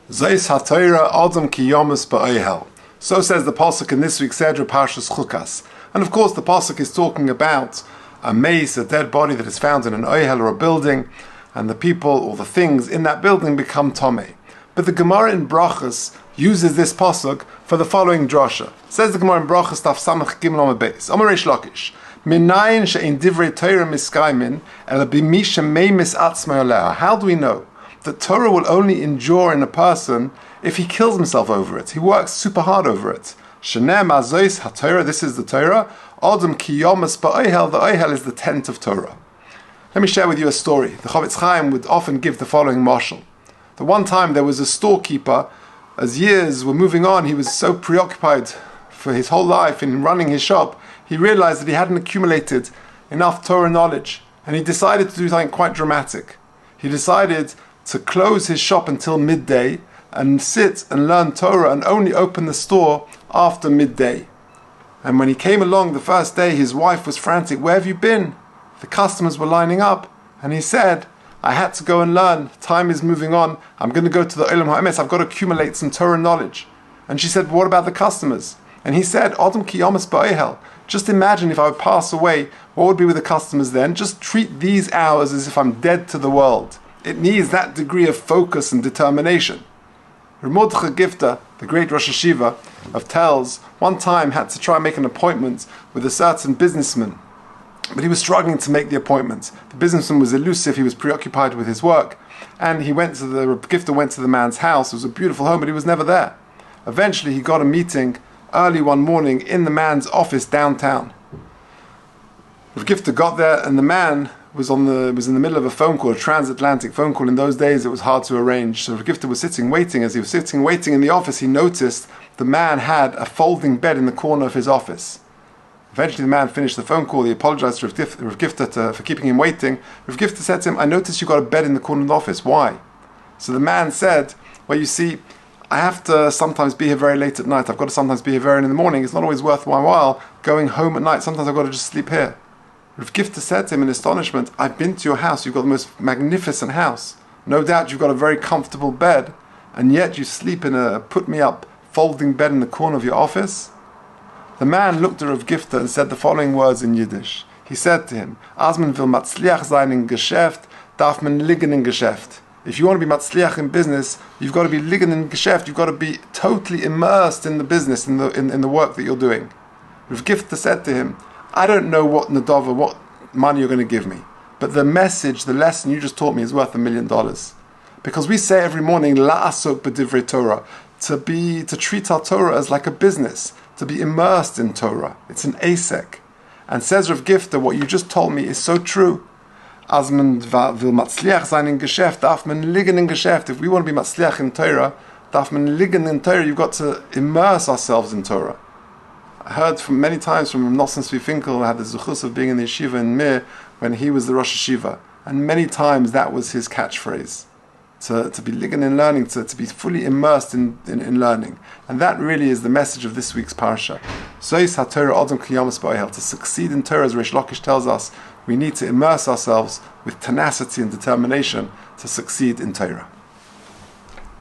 Zeis HaTorah Adam Ki Yomus Ba'ohel. So says the pasuk in this week's Seder Parshas Chukas. And of course the pasuk is talking about a mace, a dead body that is found in an ohel or a building, and the people or the things in that building become tomei. But the Gemara in Brachas uses this pasuk for the following drasha. Says the Gemara in Brachas Taf Samach Gimel Amud Beis. Amar Reish Lakish. Minayin she'in divrei Torah miskaimin ela b'mi shemeimis atzmei oleh. How do we know that Torah will only endure in a person if he kills himself over it? He works super hard over it. Shenem azois haTorah. This is the Torah. Adam ki yomas ba'ohel. The ohel is the tent of Torah. Let me share with you a story. The Chavetz Chaim would often give the following mashal. The one time there was a storekeeper. As years were moving on, he was so preoccupied for his whole life in running his shop, he realized that he hadn't accumulated enough Torah knowledge, and he decided to do something quite dramatic. He decided to close his shop until midday and sit and learn Torah and only open the store after midday. And when he came along the first day, his wife was frantic. "Where have you been?" The customers were lining up, and he said, "I had to go and learn. Time is moving on. I'm going to go to the Olam HaEmes. I've got to accumulate some Torah knowledge." And she said, "What about the customers?" And he said, "Adam ki yomas ba'ohel. Just imagine if I would pass away, what would be with the customers then? Just treat these hours as if I'm dead to the world." It needs that degree of focus and determination. Mordechai Gifter, the great Rosh Hashiva of Telz, one time had to try and make an appointment with a certain businessman. But he was struggling to make the appointment. The businessman was elusive, he was preoccupied with his work, and Gifter went to the man's house. It was a beautiful home, but he was never there. Eventually he got a meeting early one morning in the man's office downtown. Gifter got there, and the man was in the middle of a phone call, a transatlantic phone call. In those days it was hard to arrange. So Gifter was sitting waiting. As he was sitting waiting in the office, he noticed the man had a folding bed in the corner of his office. Eventually the man finished the phone call. He apologized to Rav Gifter for keeping him waiting. Rav Gifter said to him, "I noticed you got a bed in the corner of the office. Why?" So the man said, "Well, you see, I have to sometimes be here very late at night. I've got to sometimes be here very early in the morning. It's not always worth my while going home at night. Sometimes I've got to just sleep here." Rav Gifter said to him in astonishment, "I've been to your house. You've got the most magnificent house. No doubt you've got a very comfortable bed, and yet you sleep in a put-me-up folding bed in the corner of your office?" The man looked at Rav Gifter and said the following words in Yiddish. He said to him, "Als man will matzliach sein in Geschäft, darf man liegen in Geschäft." If you want to be matzliach in business, you've got to be liegen in Geschäft. You've got to be totally immersed in the business, in the work that you're doing. Rav Gifter said to him, "I don't know what nadava, what money you're going to give me, but the message, the lesson you just taught me is worth $1 million. Because we say every morning, la'asok b'divrei Torah, to treat our Torah as like a business, to be immersed in Torah. It's an asek." And says Rav Gifter, what you just told me is so true. As man will matzliach sein in Geschäft, darf man liegen in Geschäft. If we want to be matzliach in Torah, darf man liegen in Torah. You've got to immerse ourselves in Torah. I heard from many times from Nosson Tzvi Finkel, who had the zuchus of being in the yeshiva in Mir when he was the Rosh Yeshiva, and many times that was his catchphrase. To be ligen in learning, to be fully immersed in learning. And that really is the message of this week's parsha. Zois haTorah Adam ki yomas ba'ohel. To succeed in Torah, as Reish Lakish tells us, we need to immerse ourselves with tenacity and determination to succeed in Torah.